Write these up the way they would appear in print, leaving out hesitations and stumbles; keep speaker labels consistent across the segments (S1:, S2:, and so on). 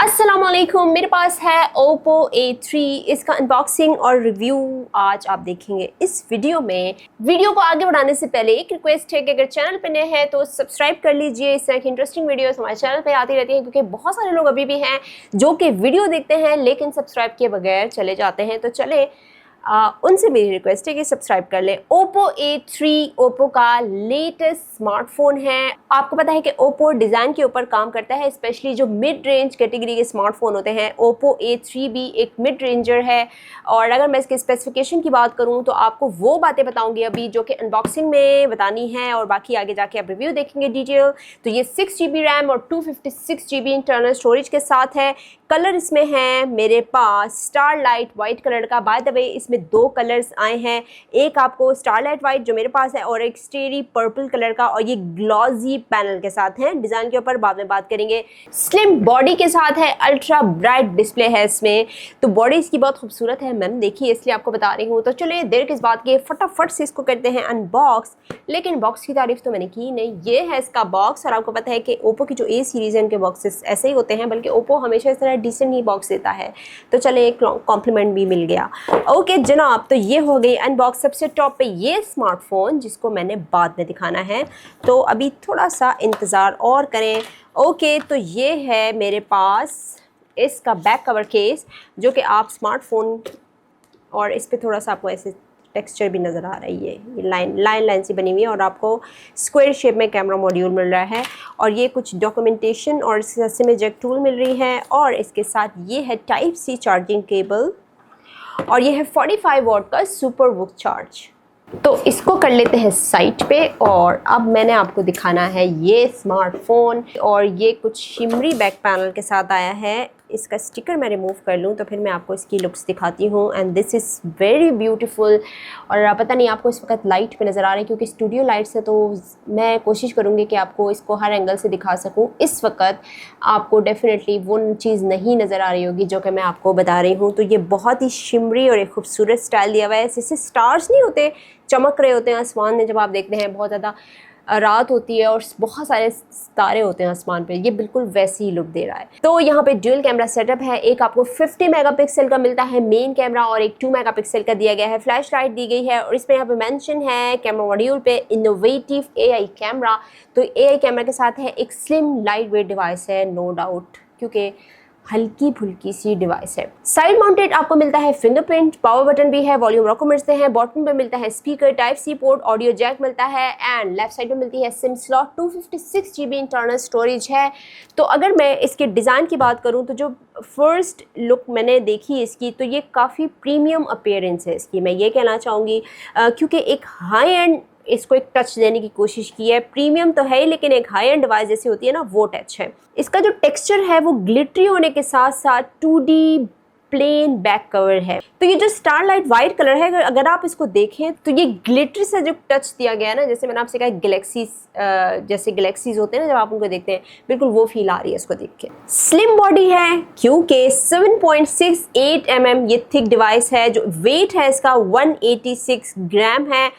S1: अस्सलामुअलैकुम। मेरे पास है Oppo A3। इसका अनबॉक्सिंग और रिव्यू आज आप देखेंगे इस वीडियो में। वीडियो को आगे बढ़ाने से पहले एक रिक्वेस्ट है कि अगर चैनल पे नए हैं तो सब्सक्राइब कर लीजिए। इस तरह की इंटरेस्टिंग वीडियोस हमारे चैनल पे आती रहती हैं, क्योंकि बहुत सारे लोग अभी भी हैं जो कि वीडियो देखते हैं लेकिन सब्सक्राइब किए बगैर चले जाते हैं। तो चले उनसे मेरी रिक्वेस्ट है कि सब्सक्राइब कर लें। Oppo A3 Oppo का लेटेस्ट स्मार्टफोन है। आपको पता है कि Oppo डिज़ाइन के ऊपर काम करता है, स्पेशली जो मिड रेंज कैटेगरी के स्मार्टफोन होते हैं। Oppo A3 भी एक मिड रेंजर है। और अगर मैं इसके स्पेसिफिकेशन की बात करूं तो आपको वो बातें बताऊंगी अभी जो कि अनबॉक्सिंग में बतानी है, और बाकी आगे जाके आप रिव्यू देखेंगे डिटेल। तो ये 6GB रैम और 256GB इंटरनल स्टोरेज के साथ है। कलर इसमें है मेरे पास स्टारलाइट वाइट कलर का। बाय द वे इसमें दो कलर्स आए हैं, एक आपको स्टारलाइट वाइट जो मेरे पास है और एक स्टेरी पर्पल कलर का, और ये ग्लॉजी पैनल के साथ है। डिज़ाइन के ऊपर बाद में बात करेंगे। स्लिम बॉडी के साथ है, अल्ट्रा ब्राइट डिस्प्ले है इसमें। तो बॉडी इसकी बहुत खूबसूरत है मैम, देखिए इसलिए आपको बता रही हूँ। तो चलिए देर किस बात की, फटाफट से इसको करते हैं अनबॉक्स। लेकिन बॉक्स की तारीफ तो मैंने की नहीं, ये है इसका बॉक्स। और आपको पता है कि ओप्पो की जो ए सीरीज़ है उनके बॉक्सेस ऐसे ही होते हैं, बल्कि ओप्पो हमेशा इस तरह डिसेंट ही बॉक्स देता है। तो चले एक कॉम्प्लीमेंट भी मिल गया। ओके जनाब, तो ये हो गई अनबॉक्स। सबसे टॉप पे ये स्मार्टफोन जिसको मैंने बाद में दिखाना है, तो अभी थोड़ा सा इंतज़ार और करें। ओके, तो ये है मेरे पास इसका बैक कवर केस, जो कि आप स्मार्टफोन, और इस पर थोड़ा सा आपको ऐसे टेक्सचर भी नज़र आ रही है, ये लाइन से बनी हुई है, और आपको स्क्वायर शेप में कैमरा मॉड्यूल मिल रहा है। और ये कुछ डॉक्यूमेंटेशन और इससे में जैक टूल मिल रही है। और इसके साथ ये है टाइप सी चार्जिंग केबल, और ये है 45 वॉट का सुपर वुक चार्ज। तो इसको कर लेते हैं साइड पे, और अब मैंने आपको दिखाना है ये स्मार्टफोन। और ये कुछ शिमरी बैक पैनल के साथ आया है। इसका स्टिकर मैं रिमूव कर लूँ तो फिर मैं आपको इसकी लुक्स दिखाती हूँ। And this is very beautiful. और पता नहीं आपको इस वक्त लाइट पे नज़र आ रहा है, क्योंकि स्टूडियो लाइट से तो मैं कोशिश करूँगी कि आपको इसको हर एंगल से दिखा सकूँ। इस वक्त आपको डेफिनेटली वो चीज़ नहीं नज़र आ रही होगी जो कि मैं आपको बता रही हूँ। तो ये बहुत ही शिमरी और एक खूबसूरत स्टाइल दिया हुआ है। जैसे स्टार्स नहीं होते, चमक रहे होते हैं आसमान में, जब आप देखते हैं बहुत ज़्यादा रात होती है और बहुत सारे सितारे होते हैं आसमान पे, ये बिल्कुल वैसी ही लुक दे रहा है। तो यहाँ पे ड्यूल कैमरा सेटअप है। एक आपको 50 मेगापिक्सल का मिलता है मेन कैमरा, और एक 2 मेगापिक्सल का दिया गया है। फ्लैश लाइट दी गई है, और इसमें यहाँ पे मेंशन है कैमरा मॉड्यूल पे इनोवेटिव AI कैमरा। तो AI कैमरा के साथ है एक स्लिम लाइट वेट डिवाइस है, नो डाउट, क्योंकि हल्की फुल्की सी डिवाइस है। साइड माउंटेड आपको मिलता है फिंगरप्रिंट, पावर बटन भी है, वॉल्यूम रॉकर मिलते हैं। बॉटम पे मिलता है speaker, type C port, audio jack मिलता है। एंड लेफ्ट साइड पे मिलती है SIM slot. 256GB internal storage है। तो अगर मैं इसके डिज़ाइन की बात करूँ तो जो फर्स्ट लुक मैंने देखी इसकी, तो ये काफ़ी प्रीमियम अपीयरेंस है इसकी, मैं ये कहना चाहूँगी, क्योंकि एक हाई एंड इसको एक टच देने की कोशिश की है। प्रीमियम तो है ही, लेकिन एक हाई एंड डिवाइस जैसी होती है ना, वो टच है। इसका जो टेक्सचर है वो ग्लिटरी होने के साथ साथ 2D प्लेन बैक कवर है। तो ये जो स्टारलाइट वाइट कलर है, अगर आप इसको देखें तो ये ग्लिटरी से जो टच दिया गया है ना, जैसे मैंने आपसे कहा गैलेक्सीज, जैसे गैलेक्सीज होते हैं ना जब आप उनको देखते हैं, बिल्कुल वो फील आ रही है इसको देख के। स्लिम बॉडी है, क्योंकि 7.68 mm ये थिक डिवाइस है। जो वेट है इसका 186 ग्राम है।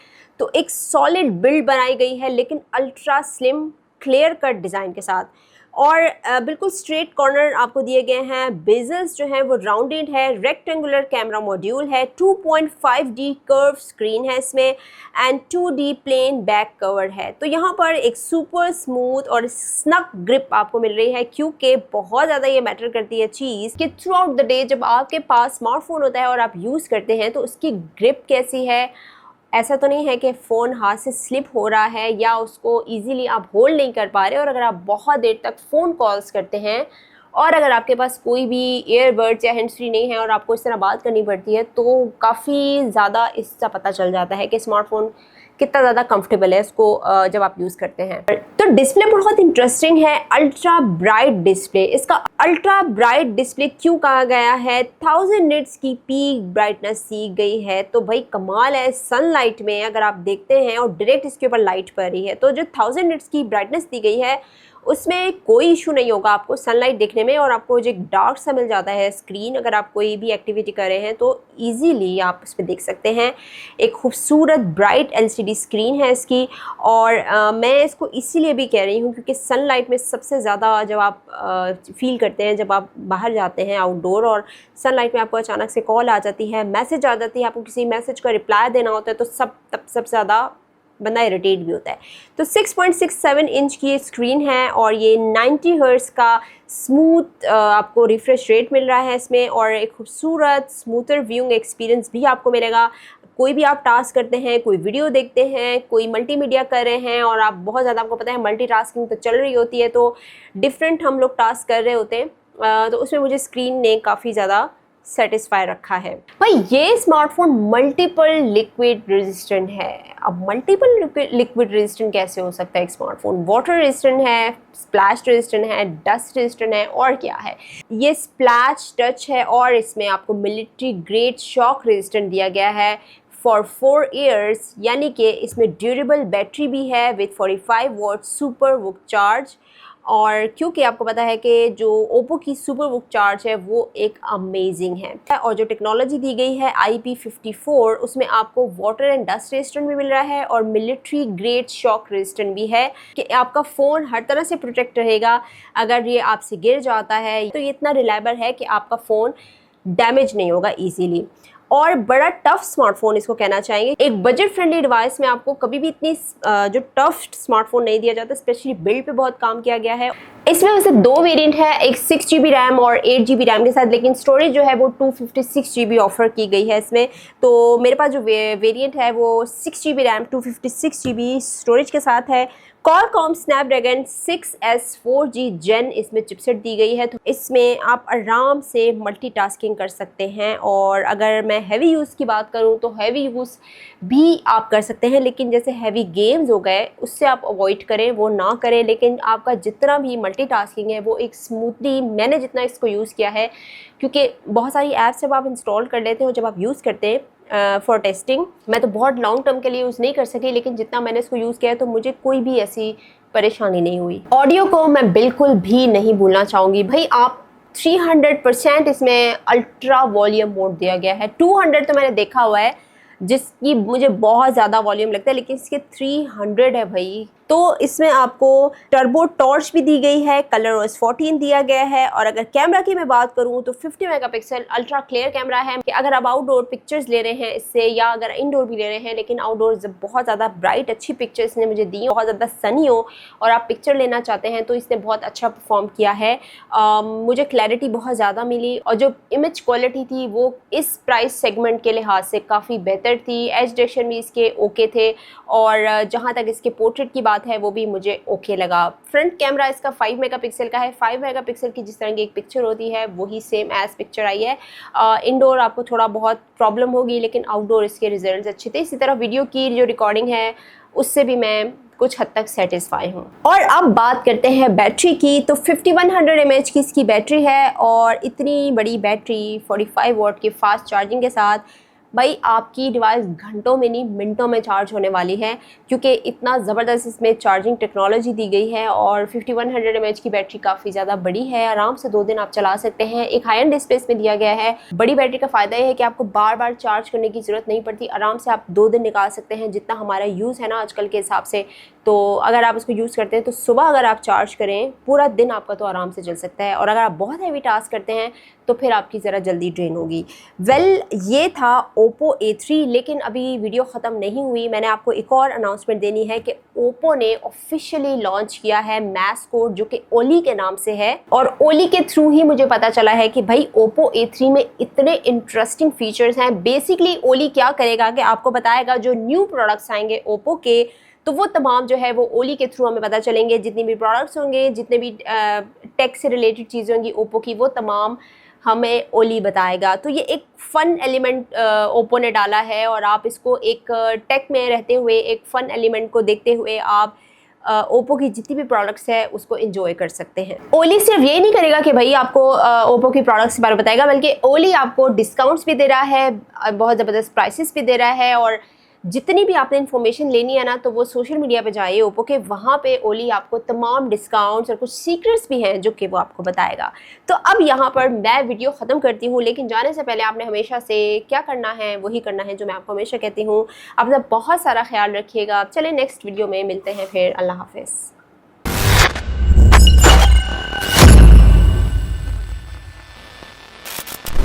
S1: तो एक सॉलिड बिल्ड बनाई गई है, लेकिन ultra slim clear cut design के साथ। और बिल्कुल स्ट्रेट कॉर्नर आपको दिए गए हैं। बेजल्स जो हैं वो राउंडेड है। रेक्टेंगुलर कैमरा मॉड्यूल है। 2.5D कर्व स्क्रीन है इसमें, and 2D plane back cover है। तो यहाँ पर एक सुपर स्मूथ और स्नक ग्रिप आपको मिल रही है, क्योंकि बहुत ज़्यादा ये मैटर करती है चीज़ कि थ्रू आउट द डे जब आपके पास स्मार्टफोन होता है और आप यूज़ करते हैं तो उसकी ग्रिप कैसी है। ऐसा तो नहीं है कि फ़ोन हाथ से स्लिप हो रहा है या उसको इजीली आप होल्ड नहीं कर पा रहे, और अगर आप बहुत देर तक फ़ोन कॉल्स करते हैं और अगर आपके पास कोई भी ईयरबड्स या हैंड्स फ्री नहीं है और आपको इस तरह बात करनी पड़ती है, तो काफ़ी ज़्यादा इसका पता चल जाता है कि स्मार्टफोन कितना ज़्यादा कंफर्टेबल है इसको जब आप यूज़ करते हैं। तो डिस्प्ले बहुत इंटरेस्टिंग है, अल्ट्रा ब्राइट डिस्प्ले। इसका अल्ट्रा ब्राइट डिस्प्ले क्यों कहा गया है? 1000 निट्स की पीक ब्राइटनेस दी गई है। तो भाई कमाल है, सनलाइट में अगर आप देखते हैं और डायरेक्ट इसके ऊपर लाइट पड़ रही है, तो जो 1000 निट्स की ब्राइटनेस दी गई है उसमें कोई इशू नहीं होगा आपको सनलाइट देखने में, और आपको जो एक डार्क सा मिल जाता है स्क्रीन, अगर आप कोई भी एक्टिविटी कर रहे हैं तो ईजीली आप उस पर देख सकते हैं। एक खूबसूरत ब्राइट LCD स्क्रीन है इसकी, और मैं इसको इसीलिए भी कह रही हूँ क्योंकि सनलाइट में सबसे ज़्यादा जब आप फील करते हैं जब आप बाहर जाते हैं आउटडोर, और सनलाइट में आपको अचानक से कॉल आ जाती है, मैसेज आ जाती है, आपको किसी मैसेज का रिप्लाई देना होता है, तो तब सबसे ज़्यादा बंदा इरिटेट भी होता है। तो 6.67 इंच की ये स्क्रीन है, और ये 90 हर्ट्ज़ का स्मूथ आपको रिफ्रेश रेट मिल रहा है इसमें, और एक खूबसूरत स्मूथर व्यूइंग एक्सपीरियंस भी आपको मिलेगा। कोई भी आप टास्क करते हैं, कोई वीडियो देखते हैं, कोई मल्टीमीडिया कर रहे हैं, और आप बहुत ज़्यादा, आपको पता है मल्टीटास्किंग तो चल रही होती है, तो डिफरेंट हम लोग टास्क कर रहे होते हैं, तो उसमें मुझे स्क्रीन ने काफ़ी ज़्यादा सेटिस्फाई रखा है। भाई ये स्मार्टफोन मल्टीपल लिक्विड रेजिस्टेंट है। अब मल्टीपल लिक्विड रेजिस्टेंट कैसे हो सकता है एक स्मार्टफोन? वाटर रेजिस्टेंट है, स्प्लैश रेजिस्टेंट है, डस्ट रेजिस्टेंट है, और क्या है? ये स्प्लैश टच है, और इसमें आपको मिलिट्री ग्रेड शॉक रेजिस्टेंट दिया गया है फॉर 4 ईयर्स, यानी कि इसमें ड्यूरेबल बैटरी भी है with 45 what super Wook charge. और क्योंकि आपको पता है कि जो ओप्पो की सुपर वुक चार्ज है वो एक अमेजिंग है, और जो टेक्नोलॉजी दी गई है IP54, उसमें आपको वाटर एंड डस्ट रेजिस्टेंट भी मिल रहा है, और मिलिट्री ग्रेड शॉक रेजिस्टेंट भी है कि आपका फ़ोन हर तरह से प्रोटेक्ट रहेगा। अगर ये आपसे गिर जाता है तो ये इतना रिलायबल है कि आपका फ़ोन डैमेज नहीं होगा ईजीली, और बड़ा टफ स्मार्टफोन इसको कहना चाहेंगे। एक बजट फ्रेंडली डिवाइस में आपको कभी भी इतनी जो टफ स्मार्टफोन नहीं दिया जाता, स्पेशली बिल्ड पे बहुत काम किया गया है। इसमें वैसे 2 वेरिएंट है, एक 6GB रैम और 8GB रैम के साथ, लेकिन स्टोरेज जो है वो 256GB ऑफर की गई है इसमें। तो मेरे पास जो वेरिएंट है वो 6GB रैम 256GB स्टोरेज के साथ है। Qualcomm Snapdragon 6S 4G Gen इसमें चिपसेट दी गई है, तो इसमें आप आराम से मल्टीटास्किंग कर सकते हैं। और अगर मैं हैवी यूज़ की बात करूं तो हैवी यूज़ भी आप कर सकते हैं, लेकिन जैसे हैवी गेम्स हो गए उससे आप अवॉइड करें, वो ना करें। लेकिन आपका जितना भी मल्टीटास्किंग है वो एक स्मूथली, मैंने जितना इसको यूज़ किया है, क्योंकि बहुत सारी ऐप्स जब आप इंस्टॉल कर लेते हो, जब आप यूज़ करते हैं फॉर टेस्टिंग, मैं तो बहुत लॉन्ग टर्म के लिए यूज़ नहीं कर सकी, लेकिन जितना मैंने इसको यूज़ किया है तो मुझे कोई भी ऐसी परेशानी नहीं हुई। ऑडियो को मैं बिल्कुल भी नहीं भूलना चाहूँगी। भाई आप 300% इसमें अल्ट्रा वॉल्यूम मोड दिया गया है। 200 तो मैंने देखा हुआ है जिसकी मुझे बहुत ज़्यादा वॉल्यूम लगता है, लेकिन इसके 300 है भाई। तो इसमें आपको टर्बो टॉर्च भी दी गई है, कलर OS 14 दिया गया है, और अगर कैमरा की मैं बात करूं तो 50 मेगापिक्सल अल्ट्रा क्लियर कैमरा है कि अगर आप आउटडोर पिक्चर्स ले रहे हैं इससे, या अगर इंडोर भी ले रहे हैं, लेकिन आउटडोर जब बहुत ज़्यादा ब्राइट अच्छी पिक्चर इसने मुझे दी, बहुत ज़्यादा सनी हो और आप पिक्चर लेना चाहते हैं, तो इसने बहुत अच्छा परफॉर्म किया है। मुझे क्लैरिटी बहुत ज़्यादा मिली, और जो इमेज क्वालिटी थी वो इस प्राइस सेगमेंट के लिहाज से काफ़ी बेहतर थी। एज डिटेक्शन भी इसके ओके थे, और जहाँ तक इसके पोर्ट्रेट की बात है वो भी मुझे ओके लगा। फ्रंट कैमरा इसका 5 मेगापिक्सल का है। 5 मेगापिक्सल की जिस तरह की एक पिक्चर होती है वही सेम एज पिक्चर आई है। इंडोर आपको थोड़ा बहुत प्रॉब्लम होगी, लेकिन आउटडोर इसके रिजल्ट्स अच्छे थे। इसी तरह वीडियो की जो रिकॉर्डिंग है उससे भी मैं कुछ हद तक सेटिस्फाई हूँ। और अब बात करते हैं बैटरी की, तो 5100 mAh की इसकी बैटरी है, और इतनी बड़ी बैटरी 45 वॉट की फास्ट चार्जिंग के साथ भाई आपकी डिवाइस घंटों में नहीं मिनटों में चार्ज होने वाली है, क्योंकि इतना ज़बरदस्त इसमें चार्जिंग टेक्नोलॉजी दी गई है। और 5100 mAh की बैटरी काफ़ी ज़्यादा बड़ी है, आराम से 2 दिन आप चला सकते हैं। एक हाई एंड डिस्प्ले में दिया गया है। बड़ी बैटरी का फ़ायदा ये है कि आपको बार बार चार्ज करने की ज़रूरत नहीं पड़ती, आराम से आप 2 दिन निकाल सकते हैं, जितना हमारा यूज़ है ना आजकल के हिसाब से। तो अगर आप इसको यूज़ करते हैं तो सुबह अगर आप चार्ज करें पूरा दिन आपका तो आराम से चल सकता है, और अगर आप बहुत हैवी टास्क करते हैं तो फिर आपकी ज़रा जल्दी ड्रेन होगी। ये था ओप्पो A3, लेकिन अभी वीडियो ख़त्म नहीं हुई। मैंने आपको एक और अनाउंसमेंट देनी है कि ओप्पो ने ऑफिशियली लॉन्च किया है मैस कोड, जो कि ओली के नाम से है, और ओली के थ्रू ही मुझे पता चला है कि भाई ओप्पो A3 में इतने इंटरेस्टिंग फीचर्स हैं। बेसिकली ओली क्या करेगा कि आपको बताएगा जो न्यू प्रोडक्ट्स आएंगे ओप्पो के, तो वो तमाम जो है वो ओली के थ्रू हमें पता चलेंगे। जितनी भी प्रोडक्ट्स होंगे, जितने भी टेक से रिलेटेड चीज़ें होंगी ओप्पो की, वो तमाम हमें ओली बताएगा। तो ये एक फ़न एलिमेंट ओप्पो ने डाला है, और आप इसको एक टेक में रहते हुए एक फ़न एलिमेंट को देखते हुए आप ओप्पो की जितनी भी प्रोडक्ट्स है उसको एंजॉय कर सकते हैं। ओली सिर्फ ये नहीं करेगा कि भाई आपको ओप्पो की प्रोडक्ट्स के बारे में बताएगा, बल्कि ओली आपको डिस्काउंट्स भी दे रहा है, बहुत ज़बरदस्त प्राइसेस भी दे रहा है, और जितनी भी आपने इन्फॉर्मेशन लेनी है ना, तो वो सोशल मीडिया पे जाइए ओप्पो के, वहाँ पे ओली आपको तमाम डिस्काउंट्स और कुछ सीक्रेट्स भी हैं जो कि वो आपको बताएगा। तो अब यहाँ पर मैं वीडियो ख़त्म करती हूँ, लेकिन जाने से पहले आपने हमेशा से क्या करना है वही करना है जो मैं आपको हमेशा कहती हूँ। अपना बहुत सारा ख्याल रखिएगा। चले नेक्स्ट वीडियो में मिलते हैं फिर। अल्लाह हाफिज़।